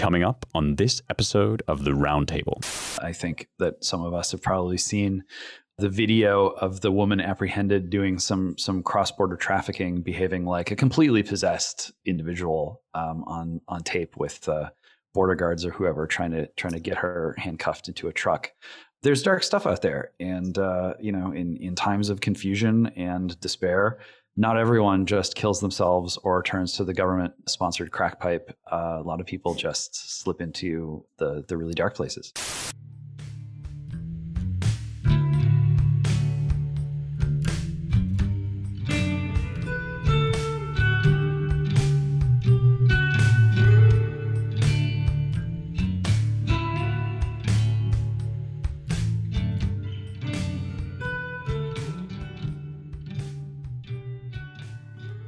Coming up on this episode of the Roundtable. I think that some of us have probably seen the video of the woman apprehended doing some cross-border trafficking, behaving like a completely possessed individual on tape with border guards or whoever trying to get her handcuffed into a truck. There's dark stuff out there, and in times of confusion and despair, not everyone just kills themselves or turns to the government-sponsored crack pipe. A lot of people just slip into the really dark places.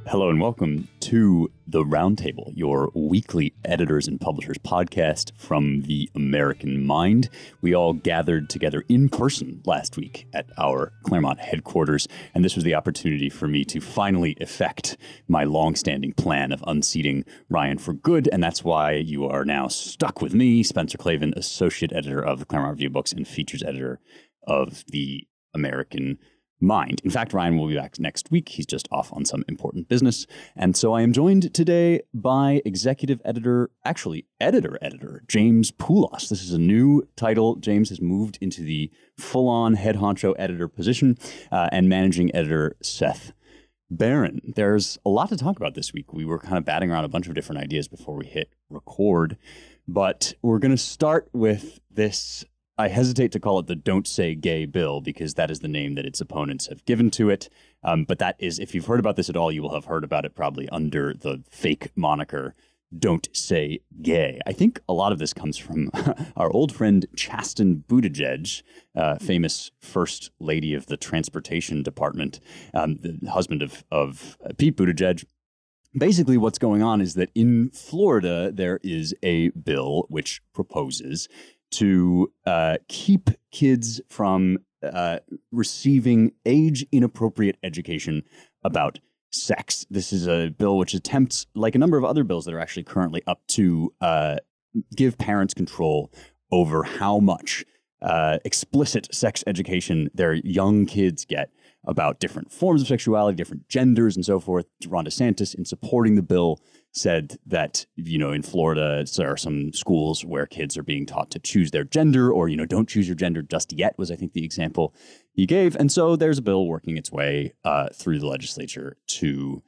Hello and welcome to The Roundtable, your weekly editors and publishers podcast from the American mind. We all gathered together in person last week at our Claremont headquarters, and this was the opportunity for me to finally effect my long-standing plan of unseating Ryan for good, and that's why you are now stuck with me, Spencer Clavin, associate editor of the Claremont Review Books and features editor of the American mind. In fact, Ryan will be back next week. He's just off on some important business. And so I am joined today by executive editor, editor, James Poulos. This is a new title. James has moved into the full-on head honcho editor position, and managing editor Seth Barron. There's a lot to talk about this week. We were kind of batting around a bunch of different ideas before we hit record, but we're going to start with this. I hesitate to call it the Don't Say Gay bill because that is the name that its opponents have given to it. But that is, if you've heard about this at all, you will have heard about it probably under the fake moniker Don't Say Gay. I think a lot of this comes from our old friend Chasten Buttigieg, famous first lady of the transportation department, the husband of Pete Buttigieg. Basically, what's going on is that in Florida, there is a bill which proposes to keep kids from receiving age-inappropriate education about sex. This is a bill which attempts, like a number of other bills that are actually currently up, to give parents control over how much explicit sex education their young kids get about different forms of sexuality, different genders, and so forth. Ron DeSantis, in supporting the bill, said that, in Florida, there are some schools where kids are being taught to choose their gender, or, don't choose your gender just yet, was, I think, the example he gave. And so there's a bill working its way through the legislature to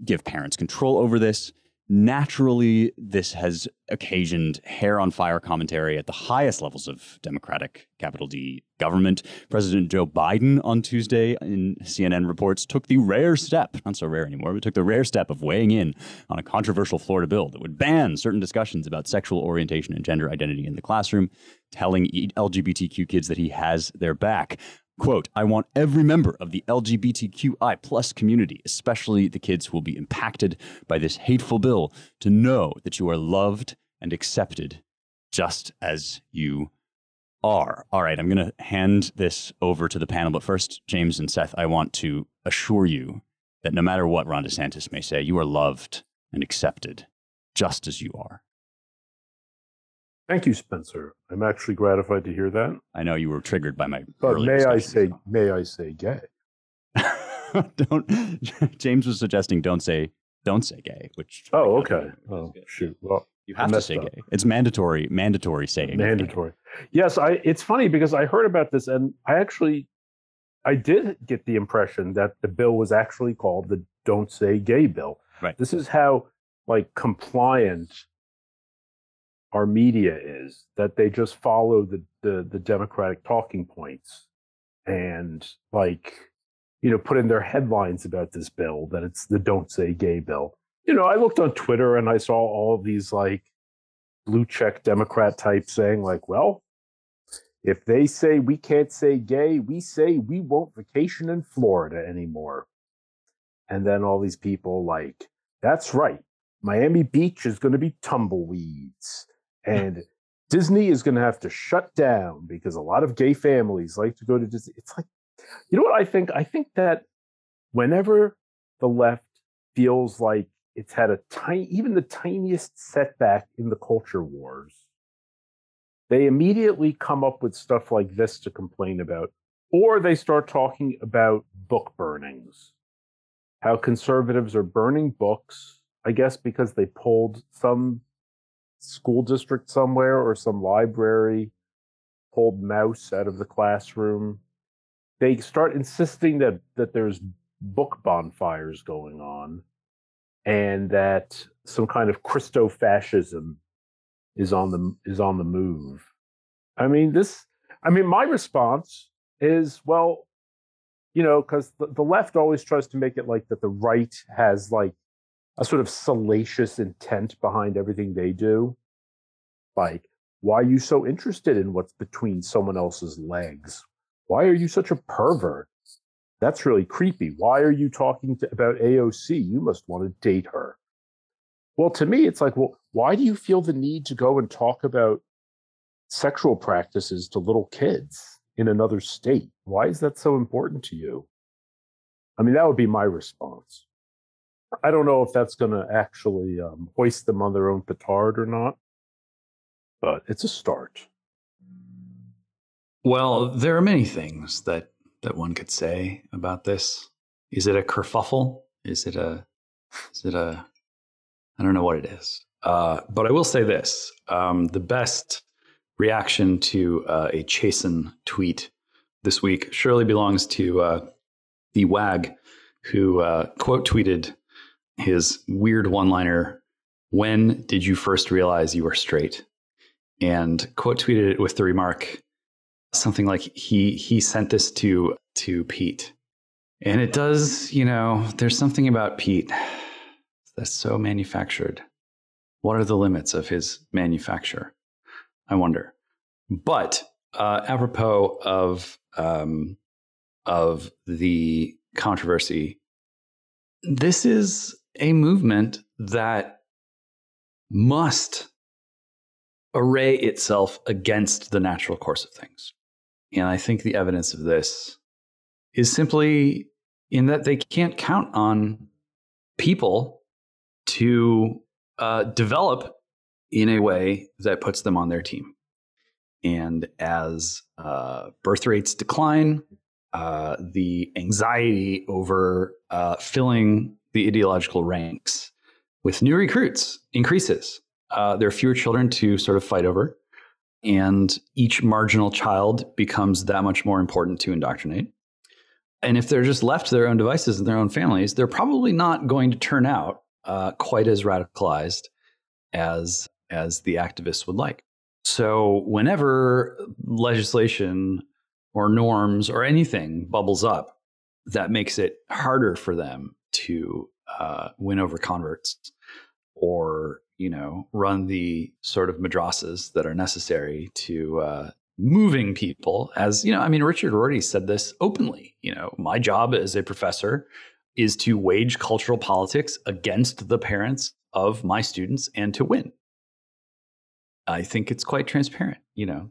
give parents control over this. Naturally, this has occasioned hair on fire commentary at the highest levels of Democratic, capital D, government. President Joe Biden on Tuesday in CNN reports took the rare step, not so rare anymore, but took the rare step of weighing in on a controversial Florida bill that would ban certain discussions about sexual orientation and gender identity in the classroom, telling LGBTQ kids that he has their back. Quote, I want every member of the LGBTQI plus community, especially the kids who will be impacted by this hateful bill, to know that you are loved and accepted just as you are. All right, I'm going to hand this over to the panel. But first, James and Seth, I want to assure you that no matter what Ron DeSantis may say, you are loved and accepted just as you are. Thank you, Spencer. I'm actually gratified to hear that. I know you were triggered by my. But may I say gay? James was suggesting don't say gay, which. Oh, okay. Oh, shoot. Well, you have to say gay. It's mandatory saying. Mandatory. Yes, it's funny because I heard about this, and I did get the impression that the bill was actually called the Don't Say Gay bill. Right. This is how compliant our media is, that they just follow the Democratic talking points and put in their headlines about this bill that it's the Don't Say Gay bill. I looked on Twitter and I saw all of these blue check Democrat types saying well, if they say we can't say gay, we say we won't vacation in Florida anymore. And then all these people that's right, Miami Beach is going to be tumbleweeds. And Disney is going to have to shut down because a lot of gay families like to go to Disney. It's you know what I think? I think that whenever the left feels like it's had even the tiniest setback in the culture wars, they immediately come up with stuff like this to complain about, or they start talking about book burnings, how conservatives are burning books, I guess because they pulled some school district somewhere or some library, pulled mouse out of the classroom. They start insisting that there's book bonfires going on and that some kind of Christo-fascism is on the move. I mean, my response is, well, because the left always tries to make it like that the right has like a sort of salacious intent behind everything they do. Like, why are you so interested in what's between someone else's legs? Why are you such a pervert? That's really creepy. Why are you talking about AOC? You must want to date her. Well, to me, it's like, well, why do you feel the need to go and talk about sexual practices to little kids in another state? Why is that so important to you? I mean, that would be my response. I don't know if that's going to actually hoist them on their own petard or not, but it's a start. Well, there are many things that one could say about this. Is it a kerfuffle? Is it a I don't know what it is. But I will say this. The best reaction to a Chasen tweet this week surely belongs to the wag who quote tweeted his weird one-liner, "When did you first realize you were straight?" And quote tweeted it with the remark, something like he sent this to Pete. And it does, there's something about Pete that's so manufactured. What are the limits of his manufacture? I wonder. But apropos of the controversy, this is a movement that must array itself against the natural course of things. And I think the evidence of this is simply in that they can't count on people to develop in a way that puts them on their team. And as birth rates decline, the anxiety over filling the ideological ranks with new recruits increases. There are fewer children to sort of fight over, and each marginal child becomes that much more important to indoctrinate. And if they're just left to their own devices and their own families, they're probably not going to turn out quite as radicalized as the activists would like. So whenever legislation or norms or anything bubbles up that makes it harder for them to win over converts or run the sort of madrasas that are necessary to moving people, as Richard already said this openly. My job as a professor is to wage cultural politics against the parents of my students and to win. I think it's quite transparent.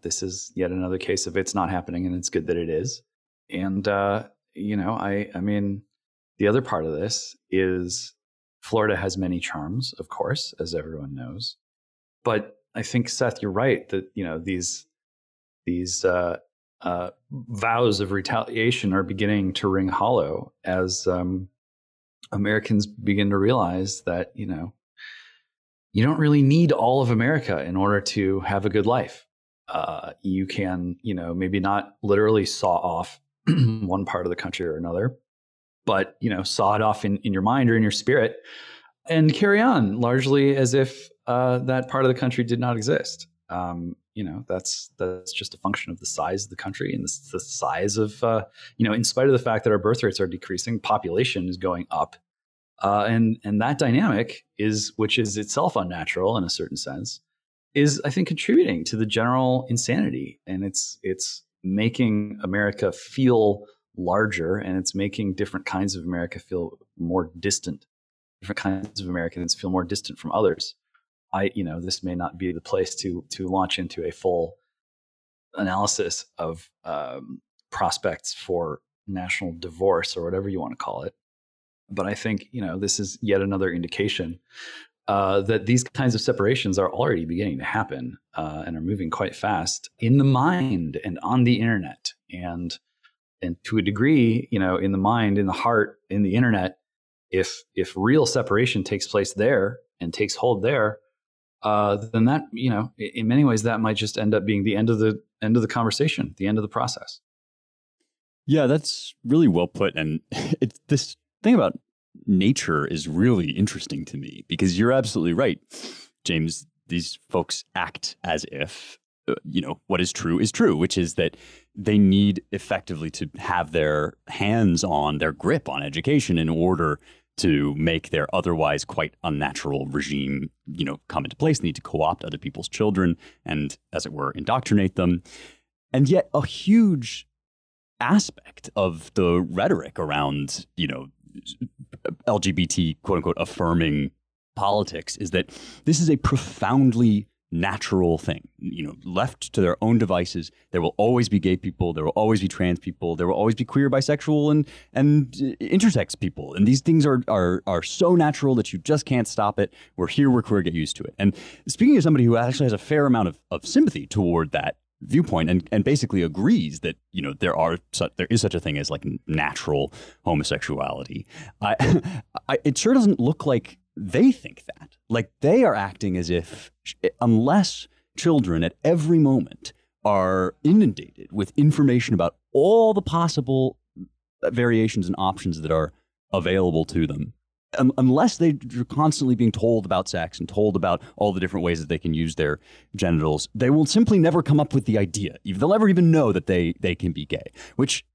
This is yet another case of it's not happening, and it's good that it is. And the other part of this is Florida has many charms, of course, as everyone knows. But I think, Seth, you're right that these vows of retaliation are beginning to ring hollow as Americans begin to realize that you don't really need all of America in order to have a good life. You can maybe not literally saw off one part of the country or another, but saw it off in your mind or in your spirit and carry on largely as if that part of the country did not exist. That's just a function of the size of the country and the size of in spite of the fact that our birth rates are decreasing, population is going up, and that dynamic which is itself unnatural in a certain sense, is I think contributing to the general insanity, and it's making America feel larger, and it's making different kinds of America feel more distant. Different kinds of Americans feel more distant from others. This may not be the place to launch into a full analysis of prospects for national divorce or whatever you want to call it. But I think, this is yet another indication that these kinds of separations are already beginning to happen and are moving quite fast in the mind and on the internet. And to a degree, in the mind, in the heart, in the internet, if real separation takes place there and takes hold there, then that, in many ways, that might just end up being the end of the conversation, the end of the process. Yeah, that's really well put. And it's this thing about nature is really interesting to me, because you're absolutely right, James. These folks act as if, what is true, which is that they need effectively to have their hands on their grip on education in order to make their otherwise quite unnatural regime, come into place. They need to co-opt other people's children and, as it were, indoctrinate them. And yet a huge aspect of the rhetoric around, LGBT, quote unquote, affirming politics is that this is a profoundly natural thing. Left to their own devices, there will always be gay people, there will always be trans people, there will always be queer, bisexual, and intersex people. And these things are so natural that you just can't stop it. We're here, we're queer, get used to it. And speaking as somebody who actually has a fair amount of sympathy toward that viewpoint and basically agrees that there is such a thing as like natural homosexuality, it sure doesn't look like they think that. Like, they are acting as if, unless children at every moment are inundated with information about all the possible variations and options that are available to them, unless they're constantly being told about sex and told about all the different ways that they can use their genitals, they will simply never come up with the idea. They'll never even know that they can be gay, which,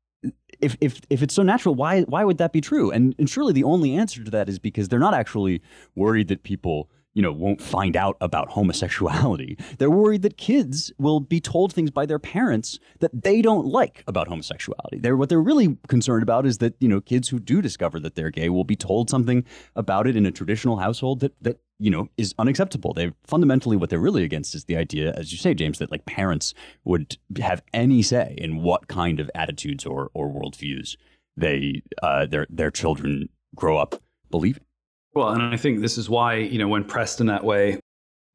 if it's so natural, why would that be true? And surely the only answer to that is because they're not actually worried that people won't find out about homosexuality. They're worried that kids will be told things by their parents that they don't like about homosexuality. What they're really concerned about is that, kids who do discover that they're gay will be told something about it in a traditional household that is unacceptable. Fundamentally, what they're really against is the idea, as you say, James, that like parents would have any say in what kind of attitudes or worldviews their children grow up believing. Well, and I think this is why, when pressed in that way,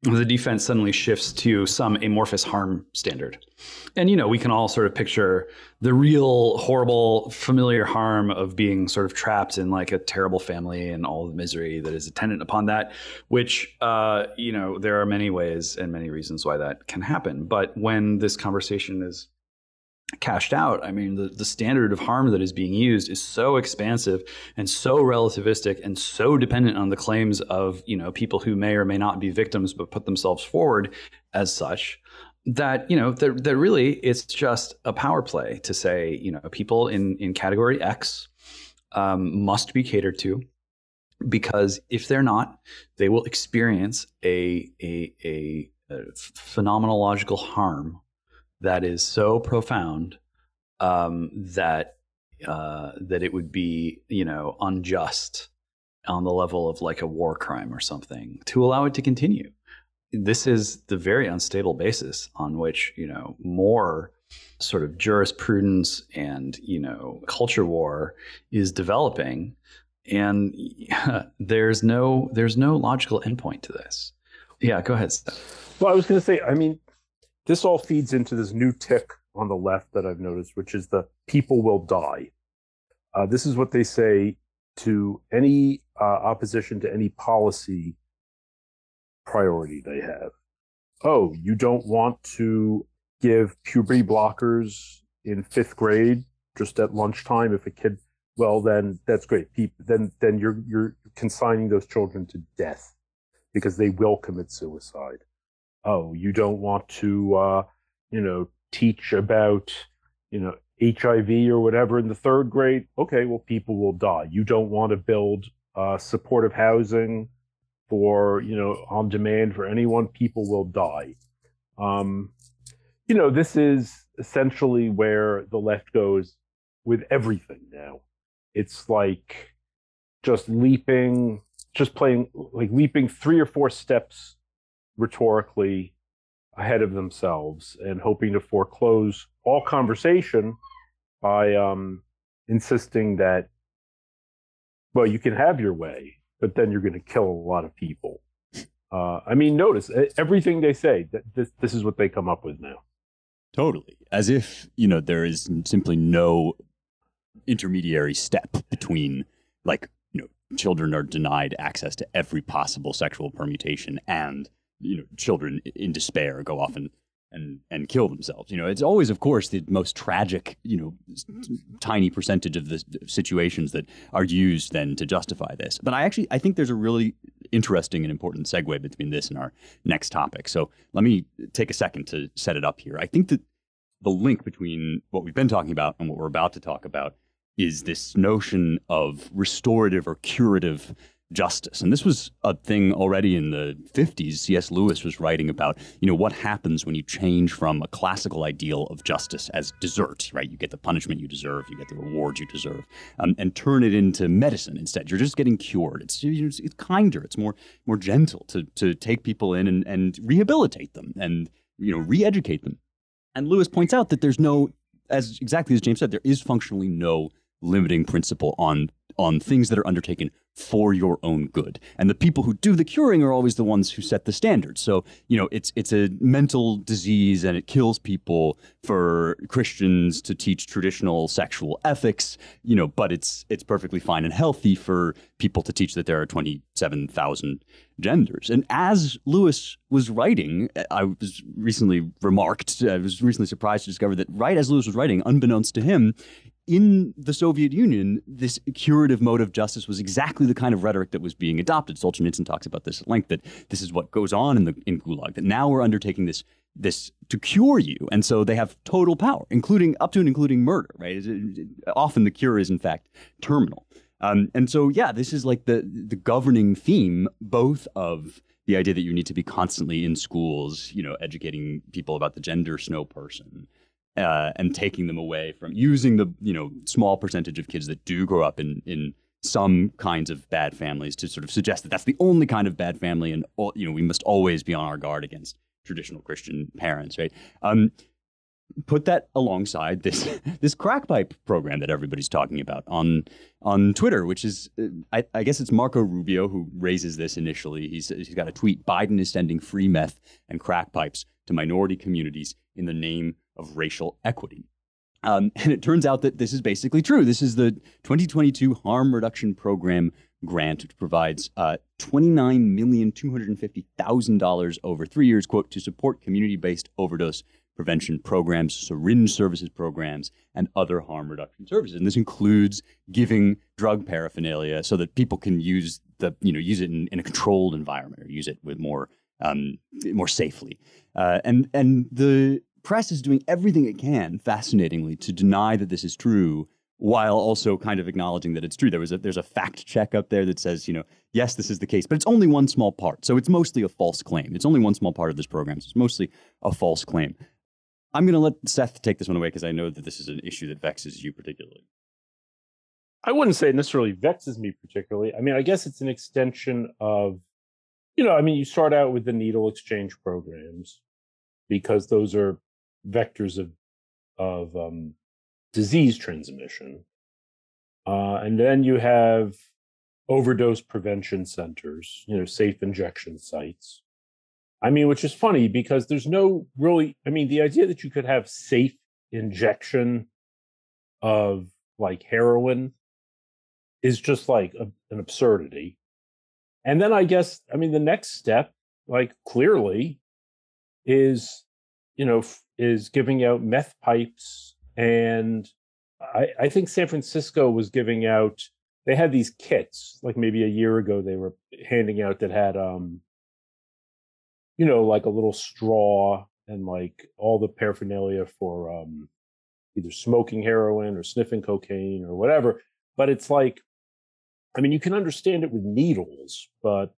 the defense suddenly shifts to some amorphous harm standard. And, we can all sort of picture the real horrible familiar harm of being sort of trapped in like a terrible family and all the misery that is attendant upon that, which, there are many ways and many reasons why that can happen. But when this conversation is cashed out, I mean, the standard of harm that is being used is so expansive and so relativistic and so dependent on the claims of, people who may or may not be victims but put themselves forward as such, that, that really it's just a power play to say, people in category X must be catered to, because if they're not, they will experience a phenomenological harm that is so profound that it would be, unjust on the level of like a war crime or something to allow it to continue. This is the very unstable basis on which, more sort of jurisprudence and, culture war is developing. And there's no logical endpoint to this. Yeah, go ahead, Steph. Well, I was going to say, this all feeds into this new tick on the left that I've noticed, which is the people will die. This is what they say to any opposition to any policy priority they have. Oh, you don't want to give puberty blockers in 5th grade just at lunchtime if a kid, well, then that's great. Then you're consigning those children to death because they will commit suicide. Oh, you don't want to, teach about, HIV or whatever in the 3rd grade. Okay, well, people will die. You don't want to build supportive housing for, on demand for anyone. People will die. This is essentially where the left goes with everything now. It's like just leaping 3 or 4 steps rhetorically ahead of themselves and hoping to foreclose all conversation by insisting that well, you can have your way, but then you're going to kill a lot of people. I mean, notice everything they say. This is what they come up with now. Totally, as if there is simply no intermediary step between, like, children are denied access to every possible sexual permutation, and children in despair go off and kill themselves. It's always, of course, the most tragic, tiny percentage of the situations that are used then to justify this. But I think there's a really interesting and important segue between this and our next topic. So let me take a second to set it up here. I think that the link between what we've been talking about and what we're about to talk about is this notion of restorative or curative justice. And this was a thing already in the 50s. C.S. Lewis was writing about, what happens when you change from a classical ideal of justice as desert, right? You get the punishment you deserve, you get the reward you deserve, and turn it into medicine instead. You're just getting cured. It's kinder, it's more gentle to take people in and rehabilitate them and, re-educate them. And Lewis points out that there's exactly as James said, there is functionally no limiting principle on things that are undertaken for your own good. And the people who do the curing are always the ones who set the standards. So, it's a mental disease and it kills people for Christians to teach traditional sexual ethics, but it's perfectly fine and healthy for people to teach that there are 27,000 genders. And as Lewis was writing, I was recently surprised to discover that right as Lewis was writing, unbeknownst to him, in the Soviet Union, this curative mode of justice was exactly the kind of rhetoric that was being adopted. Solzhenitsyn talks about this at length, that this is what goes on in Gulag, that now we're undertaking this to cure you. And so they have total power, including murder, right? Often the cure is, in fact, terminal. And so, this is like the governing theme, both of the idea that you need to be constantly in schools, educating people about the gender snow person, and taking them away from using the small percentage of kids that do grow up in some kinds of bad families to sort of suggest that that's the only kind of bad family, and we must always be on our guard against traditional Christian parents, right? Put that alongside this crack pipe program that everybody's talking about on Twitter, which is I guess it's Marco Rubio who raises this initially. He's got a tweet: Biden is sending free meth and crack pipes to minority communities in the name of racial equity. And it turns out that this is basically true. This is the 2022 Harm Reduction Program grant, which provides $29,250,000 over 3 years, quote, to support community-based overdose prevention programs, syringe services programs, and other harm reduction services. And this includes giving drug paraphernalia so that people can use it in a controlled environment, or use it with more safely. And the press is doing everything it can, fascinatingly, to deny that this is true, while also kind of acknowledging that it's true. There's a fact check up there that says, yes, this is the case, but it's only one small part. So it's mostly a false claim. It's only one small part of this program. So it's mostly a false claim. I'm going to let Seth take this one away because I know that this is an issue that vexes you particularly. I wouldn't say it necessarily vexes me particularly. I mean, I guess it's an extension of, you start out with the needle exchange programs because those are vectors of disease transmission. And then you have overdose prevention centers, safe injection sites. Which is funny because there's no really, the idea that you could have safe injection of like heroin is just like an absurdity. And then I guess, the next step, like clearly is giving out meth pipes. And I think San Francisco was giving out, they had these kits, like maybe a year ago they were handing out that had, like a little straw and like all the paraphernalia for either smoking heroin or sniffing cocaine or whatever. But it's like, you can understand it with needles, but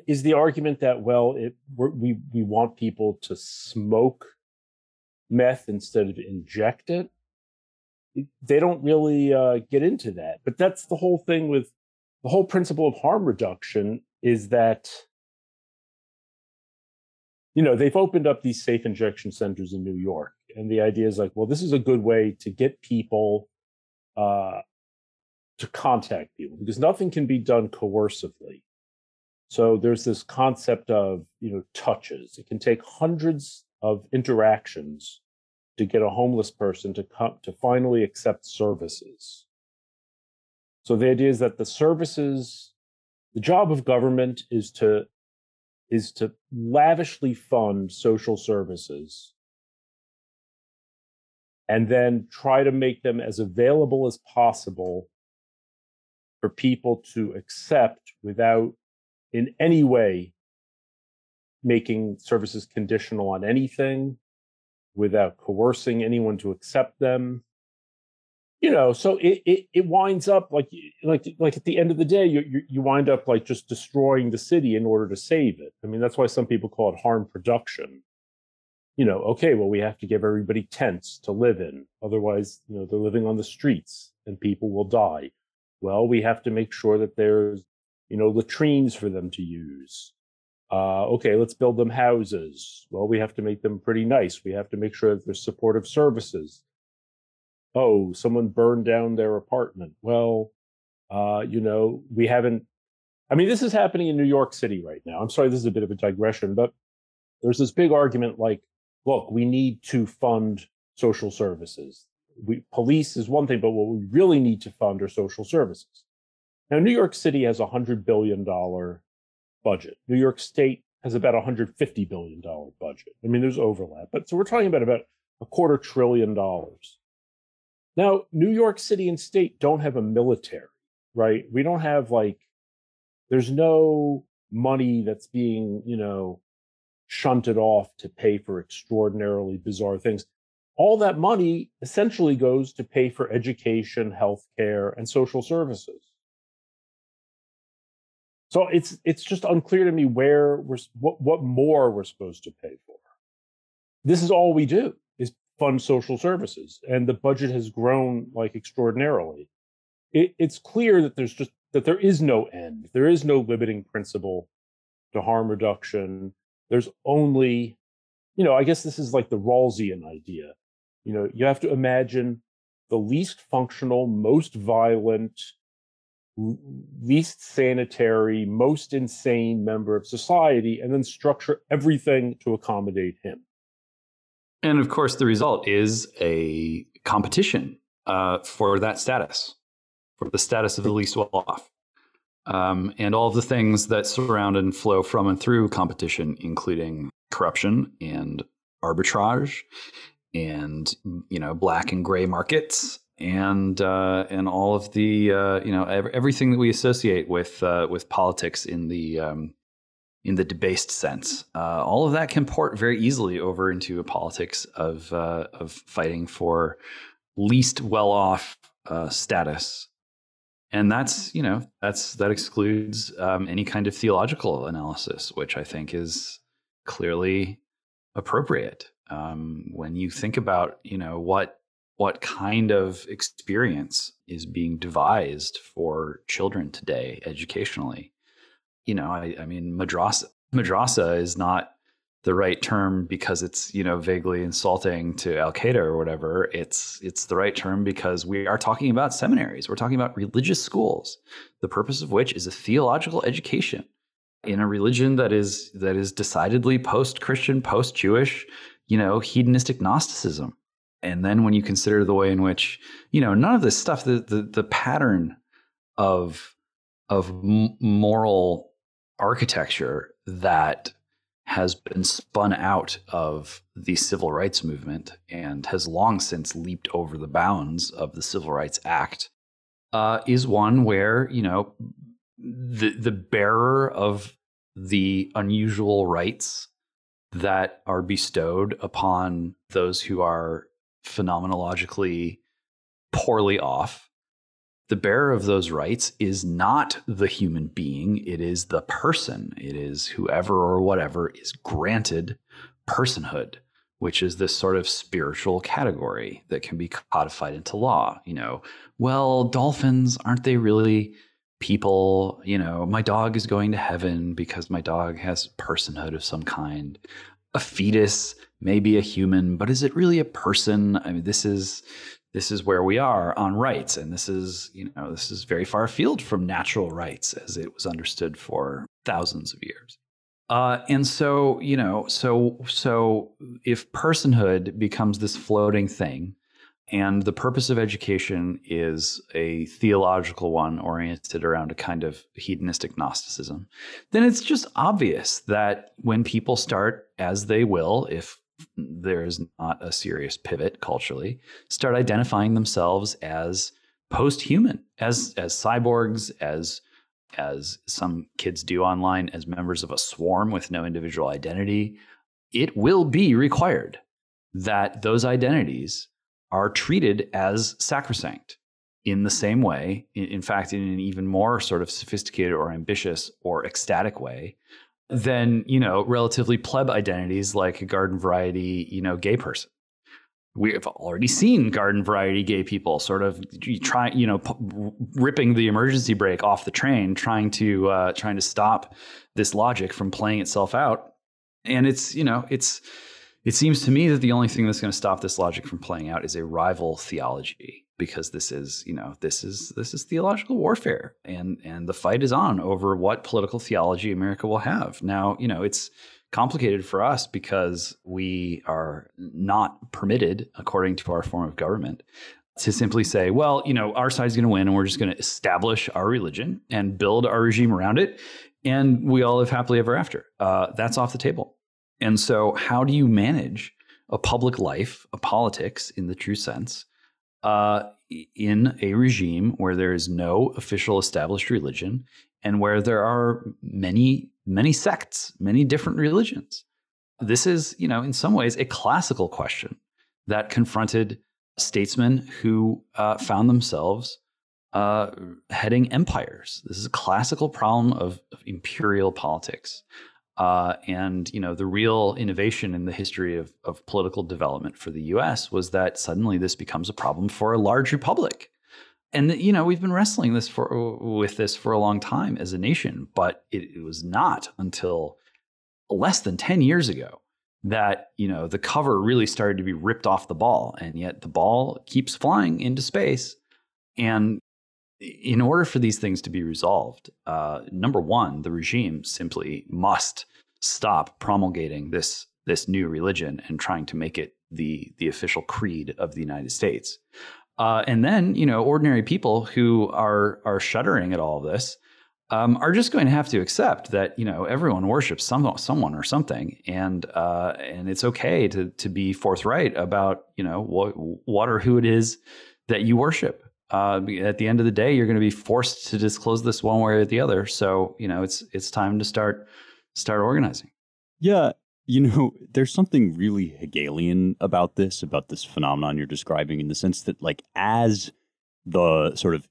is the argument that, well, we want people to smoke meth instead of inject it? They don't really get into that. But that's the whole thing with the whole principle of harm reduction, is that they've opened up these safe injection centers in New York. And the idea is like, well, this is a good way to get people to to contact people, because nothing can be done coercively. So there's this concept of, touches. It can take hundreds of interactions to get a homeless person to come to finally accept services. So the idea is that the job of government is to lavishly fund social services and then try to make them as available as possible for people to accept without in any way making services conditional on anything, without coercing anyone to accept them. So it winds up like at the end of the day, you wind up like just destroying the city in order to save it. I mean, that's why some people call it harm production. Okay, well, we have to give everybody tents to live in. Otherwise, they're living on the streets and people will die. Well, we have to make sure that there's, latrines for them to use. Okay, let's build them houses. Well, we have to make them pretty nice. We have to make sure that there's supportive services. Oh, someone burned down their apartment. Well, we haven't. I mean, this is happening in New York City right now. I'm sorry, this is a bit of a digression, but there's this big argument like, look, we need to fund social services. Police is one thing, but what we really need to fund are social services. Now, New York City has a $100 billion budget. New York State has about a $150 billion budget. I mean, there's overlap, but so we're talking about $250 billion. Now, New York City and state don't have a military, right? We don't have there's no money that's being, shunted off to pay for extraordinarily bizarre things. All that money essentially goes to pay for education, healthcare, and social services. So it's just unclear to me what more we're supposed to pay for. This is all we do is fund social services, and the budget has grown extraordinarily. It's clear that there is no end. There is no limiting principle to harm reduction. There's only, I guess this is like the Rawlsian idea. You have to imagine the least functional, most violent, least sanitary, most insane member of society, and then structure everything to accommodate him. And of course, the result is a competition for that status, for the status of the least well-off. And all of the things that surround and flow from and through competition, including corruption and arbitrage and, black and gray markets and all of the, everything that we associate with politics in the debased sense. All of that can port very easily over into a politics of fighting for least well-off status. And that excludes any kind of theological analysis, which I think is clearly appropriate. When you think about, what kind of experience is being devised for children today educationally, I mean, madrasa is not the right term because it's, vaguely insulting to Al-Qaeda or whatever. It's the right term because we are talking about seminaries. We're talking about religious schools, the purpose of which is a theological education in a religion that is decidedly post-Christian, post-Jewish, hedonistic Gnosticism. And then when you consider the way in which, none of this stuff, the pattern of moral architecture that has been spun out of the civil rights movement and has long since leaped over the bounds of the Civil Rights Act, is one where, the bearer of the unusual rights that are bestowed upon those who are phenomenologically poorly off, the bearer of those rights is not the human being. It is the person. It is whoever or whatever is granted personhood, which is this sort of spiritual category that can be codified into law. Well, dolphins, aren't they really people? My dog is going to heaven because my dog has personhood of some kind. a fetus, maybe a human, but is it really a person? I mean, this is where we are on rights, and this is very far afield from natural rights as it was understood for thousands of years. And so if personhood becomes this floating thing, and the purpose of education is a theological one oriented around a kind of hedonistic Gnosticism, then it's just obvious that when people start, as they will, if there's not a serious pivot culturally, start identifying themselves as post-human, as cyborgs, as some kids do online, as members of a swarm with no individual identity, it will be required that those identities are treated as sacrosanct in the same way, in fact, in an even more sort of sophisticated or ambitious or ecstatic way than, relatively pleb identities like a garden variety, gay person. We have already seen garden variety gay people sort of ripping the emergency brake off the train, trying to stop this logic from playing itself out. And it seems to me that the only thing that's going to stop this logic from playing out is a rival theology, because this is theological warfare, and the fight is on over what political theology America will have. Now, it's complicated for us because we are not permitted, according to our form of government, to simply say, well, our side's going to win and we're just going to establish our religion and build our regime around it, and we all live happily ever after. That's off the table. And so how do you manage a public life, a politics in the true sense, in a regime where there is no official established religion and where there are many, many sects, many different religions? This is, in some ways, a classical question that confronted statesmen who found themselves heading empires. This is a classical problem of imperial politics. And the real innovation in the history of political development for the U.S. was that suddenly this becomes a problem for a large republic. And we've been wrestling with this for a long time as a nation, but it was not until less than 10 years ago that the cover really started to be ripped off the ball, and yet the ball keeps flying into space. And in order for these things to be resolved, number one, the regime simply must stop promulgating this new religion and trying to make it the official creed of the United States. And then, ordinary people who are shuddering at all of this are just going to have to accept that, everyone worships someone or something, and it's okay to be forthright about, what or who it is that you worship. At the end of the day, you're going to be forced to disclose this one way or the other. So, it's time to start organizing. Yeah. There's something really Hegelian about this phenomenon you're describing, in the sense that, like, as the sort of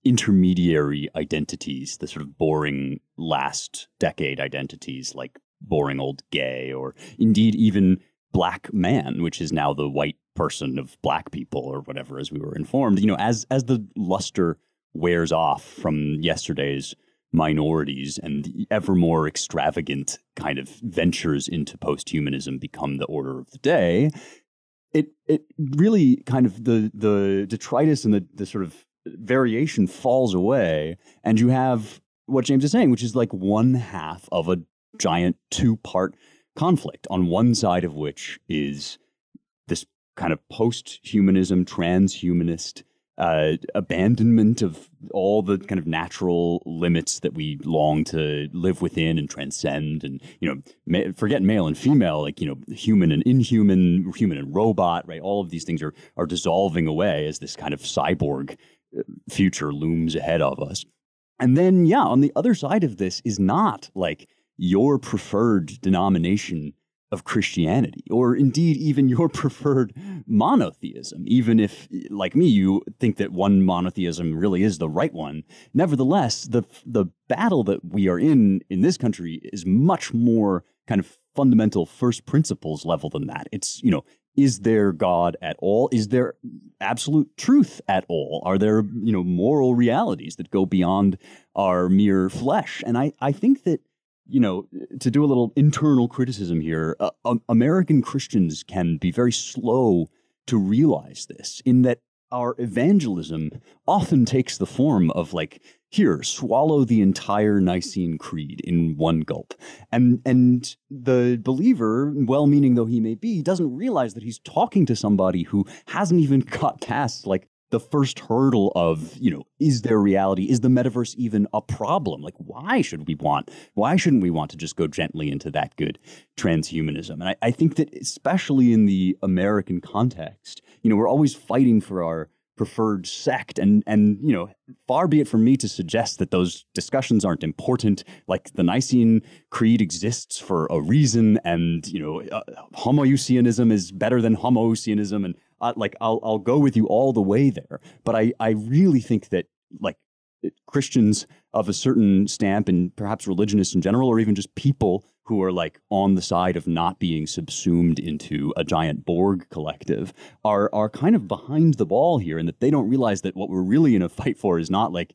intermediary identities, the sort of boring last decade identities, like boring old gay, or indeed even black man, which is now the white person of black people or whatever, as we were informed, as the luster wears off from yesterday's minorities and the ever more extravagant kind of ventures into post-humanism become the order of the day, it really kind of the detritus and the sort of variation falls away, and you have what James is saying, which is like one half of a giant two-part conflict, on one side of which is this kind of post-humanism, transhumanist abandonment of all the kind of natural limits that we long to live within and transcend, and forget male and female, like human and inhuman, human and robot, right? All of these things are dissolving away as this kind of cyborg future looms ahead of us. And then, on the other side of this is not like your preferred denomination of Christianity, or indeed even your preferred monotheism, even if, like me, you think that one monotheism really is the right one. Nevertheless, the battle that we are in this country is much more kind of fundamental first principles level than that. It's, is there God at all? Is there absolute truth at all? Are there, moral realities that go beyond our mere flesh? And I think that to do a little internal criticism here, American Christians can be very slow to realize this, in that our evangelism often takes the form of like, here, swallow the entire Nicene Creed in one gulp. And the believer, well-meaning though he may be, doesn't realize that he's talking to somebody who hasn't even got past like the first hurdle of, is there reality? Is the metaverse even a problem? Like, why shouldn't we want to just go gently into that good transhumanism? And I think that especially in the American context, we're always fighting for our preferred sect, and far be it from me to suggest that those discussions aren't important. Like, the Nicene Creed exists for a reason, and homoousianism is better than homoousianism, and I'll go with you all the way there. But I really think that like Christians of a certain stamp, and perhaps religionists in general, or even just people who are like on the side of not being subsumed into a giant Borg collective, are kind of behind the ball here, and that they don't realize that what we're really in a fight for is not like,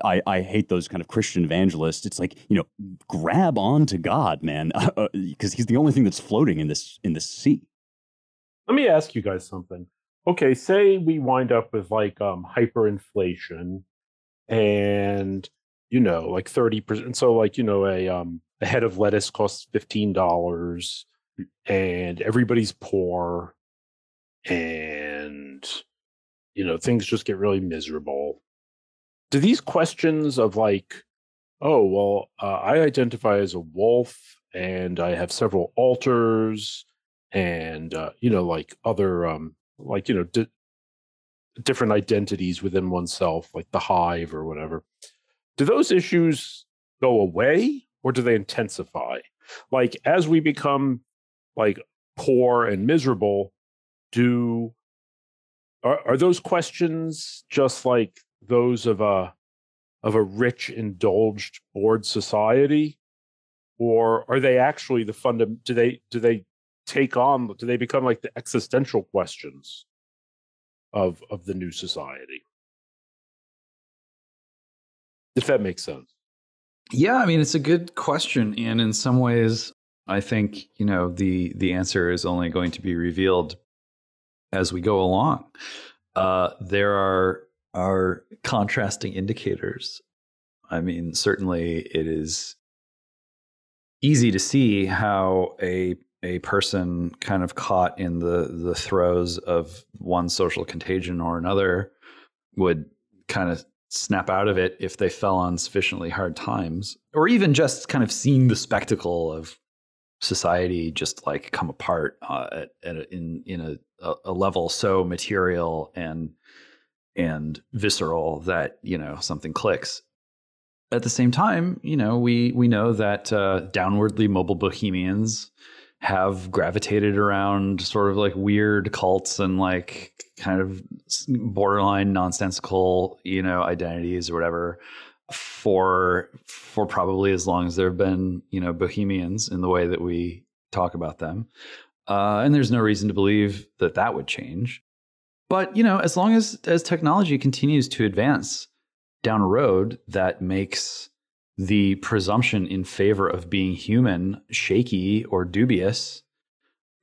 I hate those kind of Christian evangelists. It's like, grab on to God, man, because he's the only thing that's floating in this sea. Let me ask you guys something. Okay, say we wind up with like hyperinflation and like 30%. So like a head of lettuce costs $15 and everybody's poor and things just get really miserable. Do these questions of like, oh well, I identify as a wolf and I have several altars and like other different identities within oneself, like the hive or whatever, do those issues go away or do they intensify? Like, as we become like poor and miserable, are those questions just like those of a rich, indulged, bored society, or are they actually the do they become like the existential questions of the new society? If that makes sense. Yeah, I mean, it's a good question. And in some ways, I think, the answer is only going to be revealed as we go along. There are contrasting indicators. I mean, certainly it is easy to see how a person kind of caught in the throes of one social contagion or another would kind of snap out of it if they fell on sufficiently hard times, or even just kind of seeing the spectacle of society just like come apart in a level so material and visceral that something clicks. At the same time, we know that downwardly mobile bohemians have gravitated around sort of like weird cults and like kind of borderline nonsensical, identities or whatever for probably as long as there have been, bohemians in the way that we talk about them. And there's no reason to believe that would change. But, as long as technology continues to advance down a road that makes the presumption in favor of being human shaky or dubious,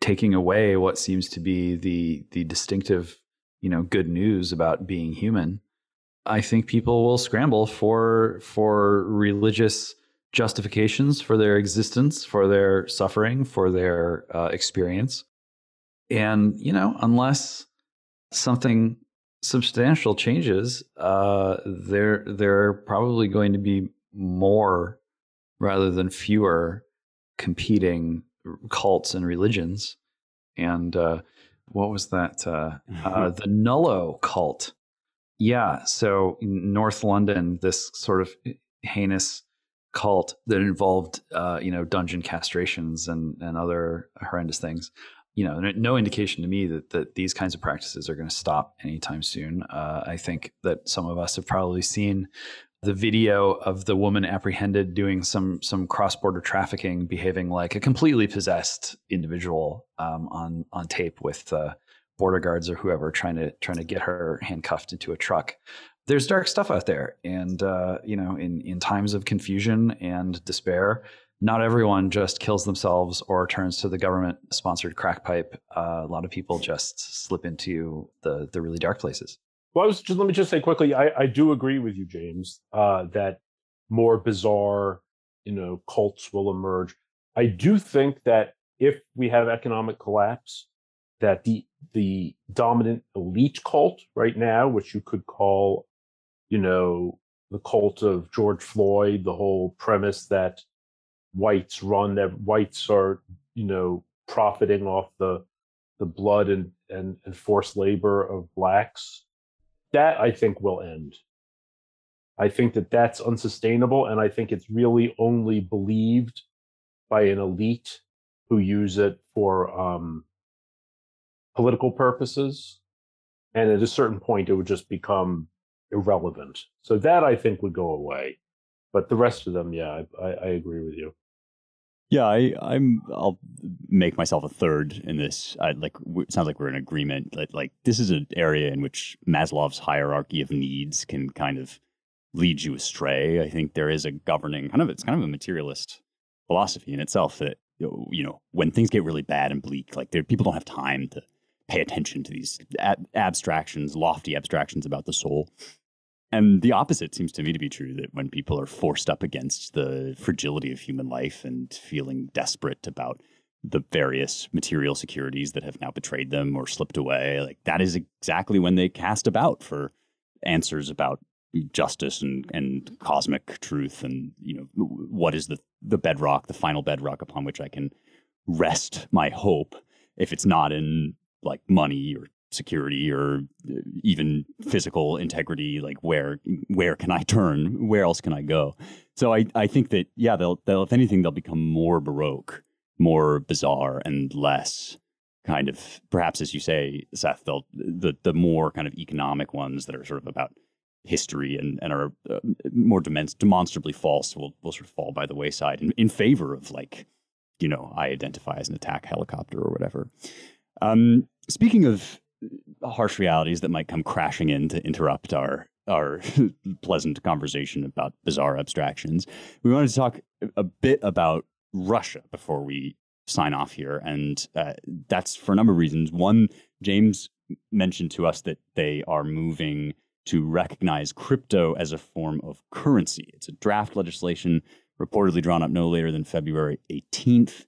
taking away what seems to be the distinctive, good news about being human, I think people will scramble for religious justifications for their existence, for their suffering, for their experience. And, unless something substantial changes, there are probably going to be more rather than fewer competing cults and religions. And what was that? The Nullo cult. Yeah. So in North London, this sort of heinous cult that involved, dungeon castrations and other horrendous things. No indication to me that these kinds of practices are going to stop anytime soon. I think that some of us have probably seen the video of the woman apprehended doing some cross-border trafficking, behaving like a completely possessed individual on tape with border guards or whoever trying to get her handcuffed into a truck. there's dark stuff out there. And, in times of confusion and despair, not everyone just kills themselves or turns to the government-sponsored crack pipe. A lot of people just slip into the really dark places. Well, let me just say quickly, I do agree with you, James, that more bizarre, cults will emerge. I do think that if we have economic collapse, that the dominant elite cult right now, which you could call, the cult of George Floyd, the whole premise that whites are, profiting off the blood and forced labor of blacks, that I think will end. I think that that's unsustainable, and I think it's really only believed by an elite who use it for political purposes. And at a certain point, it would just become irrelevant. So that I think would go away. But the rest of them, yeah, I agree with you. Yeah, I'll make myself a third in this. It sounds like we're in agreement. Like this is an area in which Maslow's hierarchy of needs can kind of lead you astray. I think there is a governing it's kind of a materialist philosophy in itself that when things get really bad and bleak, like people don't have time to pay attention to these lofty abstractions about the soul. And the opposite seems to me to be true, that when people are forced up against the fragility of human life and feeling desperate about the various material securities that have now betrayed them or slipped away, like that is exactly when they cast about for answers about justice and cosmic truth, and what is the bedrock, the final bedrock upon which I can rest my hope, if it's not in like money or security or even physical integrity. Like where can I turn? Where else can I go? So I think that they'll if anything, they'll become more baroque, more bizarre, and less kind of, perhaps as you say, Seth, the more kind of economic ones that are sort of about history and are more demonstrably false will sort of fall by the wayside in favor of I identify as an attack helicopter or whatever. Speaking of harsh realities that might come crashing in to interrupt our pleasant conversation about bizarre abstractions, we wanted to talk a bit about Russia before we sign off here. And that's for a number of reasons. One, James mentioned to us that they are moving to recognize crypto as a form of currency. It's a draft legislation reportedly drawn up no later than February 18th,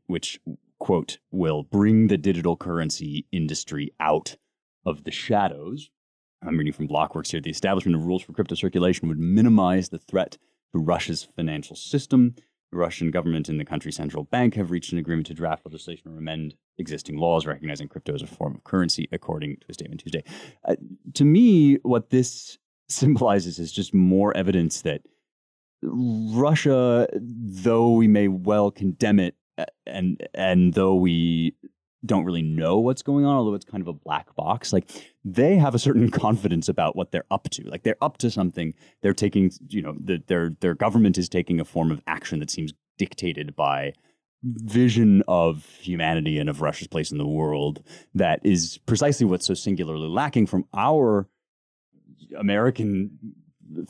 which, quote, will bring the digital currency industry out of the shadows. I'm reading from Blockworks here. The establishment of rules for crypto circulation would minimize the threat to Russia's financial system. The Russian government and the country's central bank have reached an agreement to draft legislation or amend existing laws recognizing crypto as a form of currency, according to a statement Tuesday. To me, what this symbolizes is just more evidence that Russia, though we may well condemn it, and though we don't really know what's going on, although it's kind of a black box, like they have a certain confidence about what they're up to. Like they're up to something. They're taking, their government is taking a form of action that seems dictated by vision of humanity and of Russia's place in the world that is precisely what's so singularly lacking from our American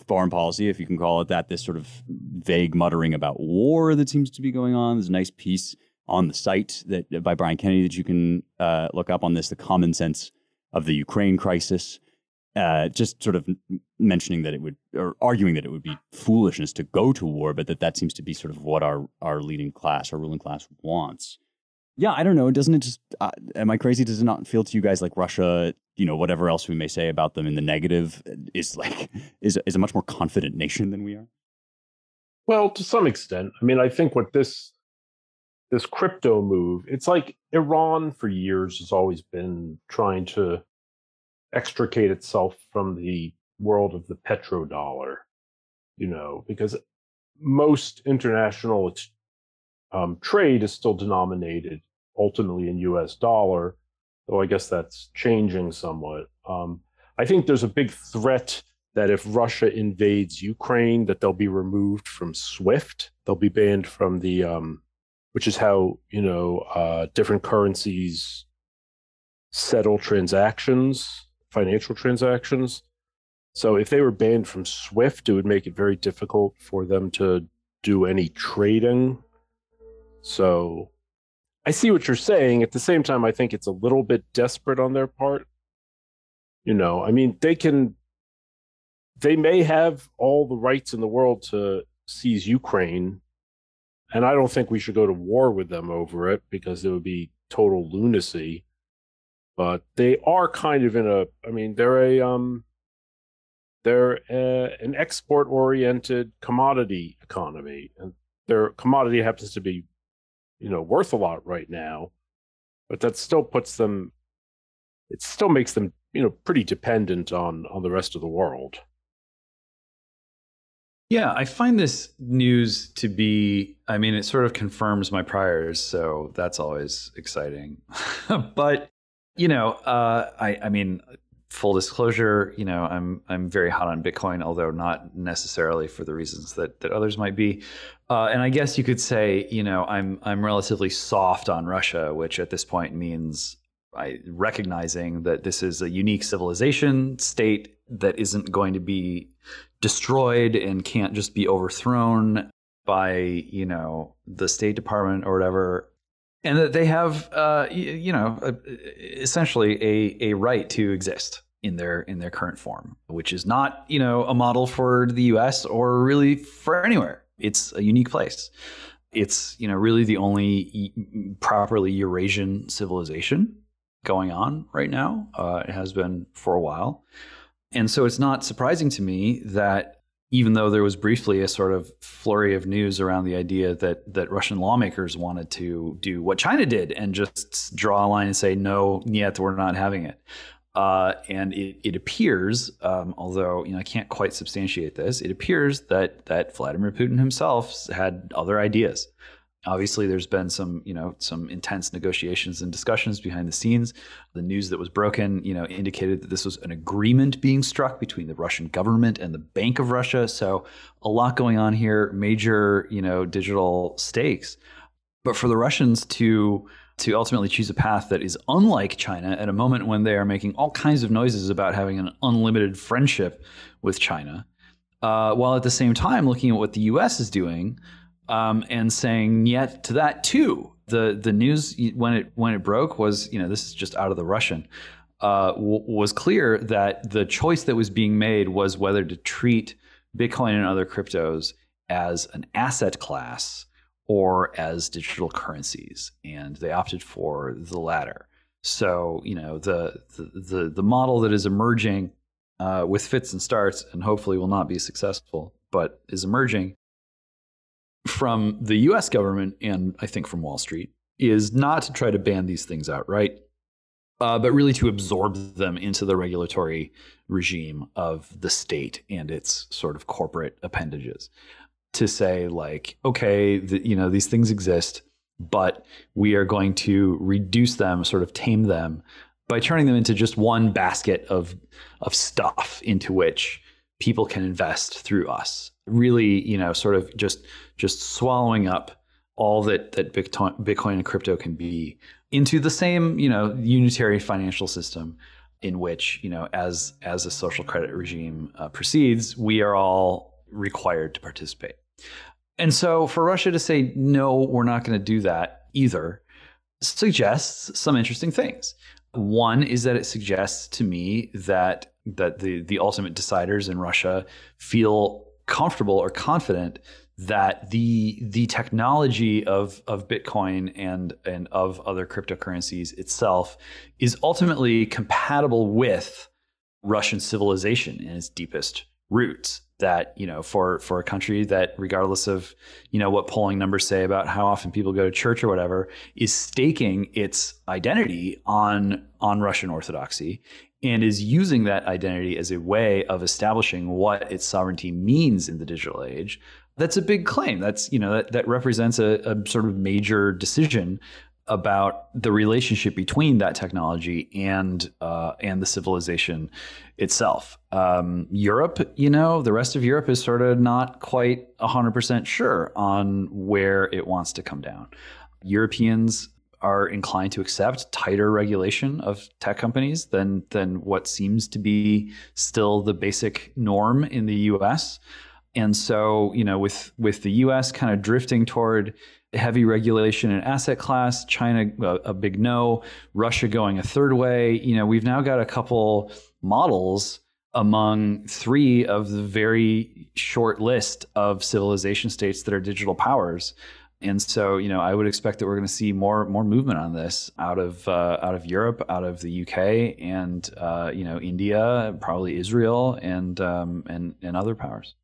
foreign policy, if you can call it that. This sort of vague muttering about war that seems to be going on. There's a nice piece on the site by Brian Kennedy that you can look up on this, the common sense of the Ukraine crisis, just sort of mentioning that it would, or arguing that it would be foolishness to go to war, but that seems to be sort of what our ruling class wants. Yeah, I don't know. Doesn't it just, am I crazy? Does it not feel to you guys like Russia, whatever else we may say about them in the negative, is a much more confident nation than we are? Well, to some extent. I mean, I think what this crypto move, it's like Iran for years has always been trying to extricate itself from the world of the petrodollar, because most international trade is still denominated ultimately in US dollar, though I guess that's changing somewhat. I think there's a big threat that if Russia invades Ukraine, that they'll be removed from SWIFT. They'll be banned from the, which is how, different currencies settle transactions, financial transactions. So if they were banned from SWIFT, it would make it very difficult for them to do any trading. So I see what you're saying. At the same time, I think it's a little bit desperate on their part. I mean, they may have all the rights in the world to seize Ukraine, and I don't think we should go to war with them over it because it would be total lunacy. But they are kind of I mean, they're an export-oriented commodity economy, and their commodity happens to be, worth a lot right now. But that still puts them. It still makes them, pretty dependent on the rest of the world. Yeah, I find this news to be, I mean, it sort of confirms my priors, so that's always exciting. But, I mean, full disclosure, I'm very hot on Bitcoin, although not necessarily for the reasons that others might be. And I guess you could say, I'm relatively soft on Russia, which at this point means recognizing that this is a unique civilization state that isn't going to be destroyed and can't just be overthrown by, the State Department or whatever. And that they have, essentially a right to exist in their current form, which is not, a model for the U.S. or really for anywhere. It's a unique place. It's, really the only properly Eurasian civilization going on right now. It has been for a while. And so it's not surprising to me that even though there was briefly a sort of flurry of news around the idea that Russian lawmakers wanted to do what China did and just draw a line and say, no, yet we're not having it. And it appears, although I can't quite substantiate this, it appears that Vladimir Putin himself had other ideas. Obviously, there's been some intense negotiations and discussions behind the scenes. The news that was broken, indicated that this was an agreement being struck between the Russian government and the Bank of Russia. So a lot going on here, major, digital stakes. But for the Russians to ultimately choose a path that is unlike China at a moment when they are making all kinds of noises about having an unlimited friendship with China, while at the same time looking at what the U.S. is doing, and saying yet to that too. The news when it broke was, this is just out of the Russian, was clear that the choice that was being made was whether to treat Bitcoin and other cryptos as an asset class or as digital currencies, and they opted for the latter. So, the model that is emerging with fits and starts, and hopefully will not be successful, but is emerging from the US government and I think from Wall Street is not to try to ban these things outright, but really to absorb them into the regulatory regime of the state and its sort of corporate appendages. To say like, okay, these things exist, but we are going to reduce them, sort of tame them by turning them into just one basket of stuff into which people can invest through us. Really, sort of just swallowing up all that Bitcoin and crypto can be into the same, unitary financial system in which, as a social credit regime proceeds, we are all required to participate. And so for Russia to say, no, we're not going to do that either, suggests some interesting things. One is that it suggests to me that the ultimate deciders in Russia feel comfortable or confident that the technology of Bitcoin and of other cryptocurrencies itself is ultimately compatible with Russian civilization in its deepest roots. That, for a country that, regardless of, what polling numbers say about how often people go to church or whatever, is staking its identity on Russian Orthodoxy and is using that identity as a way of establishing what its sovereignty means in the digital age. That's a big claim. That's, that represents a sort of major decision about the relationship between that technology and the civilization itself. Europe, the rest of Europe is sort of not quite 100% sure on where it wants to come down. Europeans are inclined to accept tighter regulation of tech companies than what seems to be still the basic norm in the US. And so, with the US kind of drifting toward heavy regulation in asset class, China a big no, Russia going a third way, we've now got a couple models among 3 of the very short list of civilization states that are digital powers. And so, I would expect that we're going to see more movement on this out of Europe, out of the UK, and India, probably Israel, and other powers.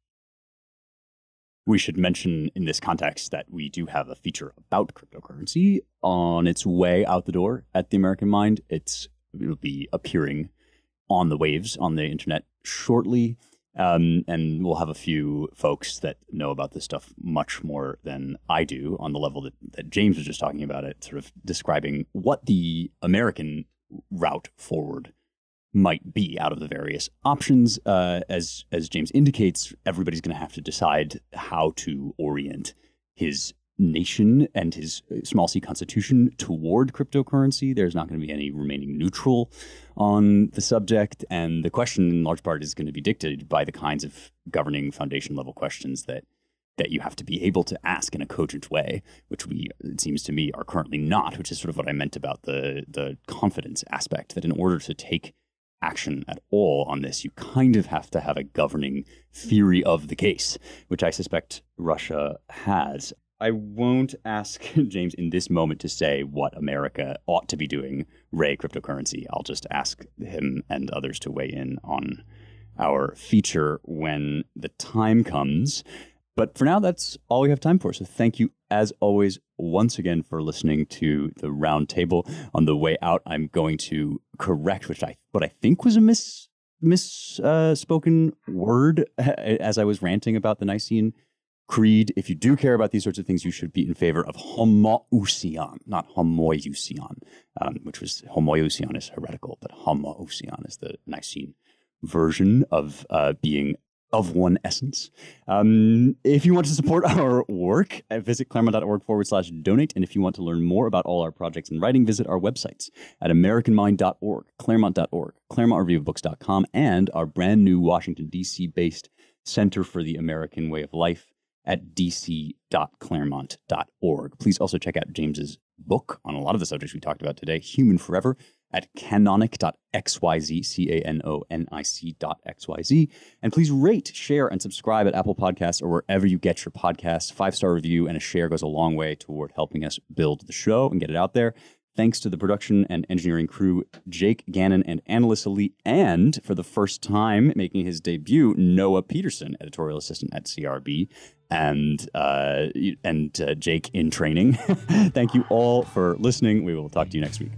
We should mention in this context that we do have a feature about cryptocurrency on its way out the door at the American Mind. It'll be appearing on the waves on the internet shortly. And we'll have a few folks that know about this stuff much more than I do on the level that James was just talking about it, sort of describing what the American route forward might be out of the various options. As James indicates, everybody's going to have to decide how to orient his nation and his small c constitution toward cryptocurrency. There's not going to be any remaining neutral on the subject. And the question in large part is going to be dictated by the kinds of governing foundation level questions that you have to be able to ask in a cogent way, which it seems to me, are currently not, which is sort of what I meant about the confidence aspect, that in order to take action at all on this, you kind of have to have a governing theory of the case, which I suspect Russia has. I won't ask James in this moment to say what America ought to be doing re cryptocurrency. I'll just ask him and others to weigh in on our feature when the time comes. But for now, that's all we have time for. So thank you, as always, once again for listening to the Roundtable. On the way out, I'm going to correct what I think was a misspoken word as I was ranting about the Nicene Creed. If you do care about these sorts of things, you should be in favor of homoousion, not homoiousion, which was homoiousion is heretical, but homoousion is the Nicene version of being of one essence. If you want to support our work, visit claremont.org/donate. And if you want to learn more about all our projects and writing, visit our websites at americanmind.org, claremont.org, claremontreviewofbooks.com, and our brand new Washington, D.C. based Center for the American Way of Life at dc.claremont.org. Please also check out James's book on a lot of the subjects we talked about today, Human Forever, at canonic.xyz, canonic.xyz. And please rate, share, and subscribe at Apple Podcasts or wherever you get your podcasts. 5-star review and a share goes a long way toward helping us build the show and get it out there. Thanks to the production and engineering crew, Jake Gannon and Annalisa Lee, and for the first time making his debut, Noah Peterson, editorial assistant at CRB, and Jake in training. Thank you all for listening. We will talk to you next week.